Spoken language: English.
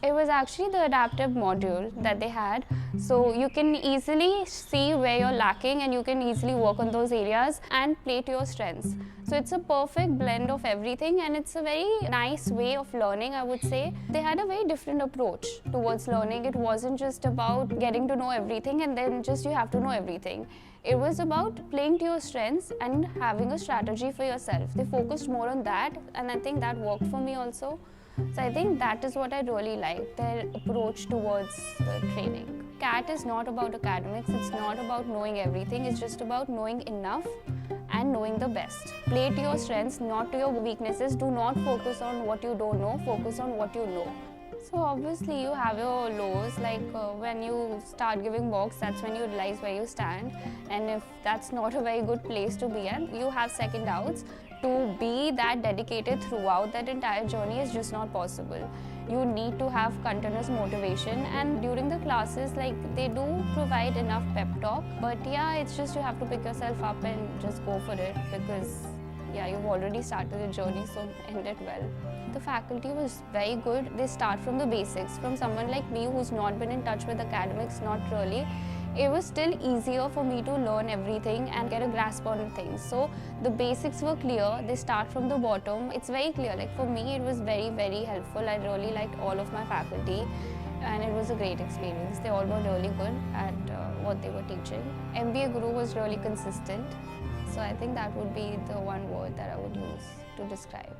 It was actually the adaptive module that they had. So you can easily see where you're lacking and you can easily work on those areas and play to your strengths. So it's a perfect blend of everything and it's a very nice way of learning, I would say. They had a very different approach towards learning. It wasn't just about getting to know everything and then just you have to know everything. It was about playing to your strengths and having a strategy for yourself. They focused more on that and I think that worked for me also. So I think that is what I really like, their approach towards the training. CAT is not about academics, it's not about knowing everything, it's just about knowing enough and knowing the best. Play to your strengths, not to your weaknesses. Do not focus on what you don't know, focus on what you know. So obviously you have your lows, like when you start giving mocks, that's when you realize where you stand, and if that's not a very good place to be at, you have second doubts. To be that dedicated throughout that entire journey is just not possible. You need to have continuous motivation, and during the classes, like, they do provide enough pep talk, but yeah, it's just you have to pick yourself up and just go for it, because yeah, you've already started the journey, so end it well. The faculty was very good. They start from the basics. From someone like me who's not been in touch with academics, not really, it was still easier for me to learn everything and get a grasp on things. So the basics were clear. They start from the bottom. It's very clear. Like, for me, it was very, very helpful. I really liked all of my faculty and it was a great experience. They all were really good at what they were teaching. MBA Guru was really consistent. So I think that would be the one word that I would use to describe.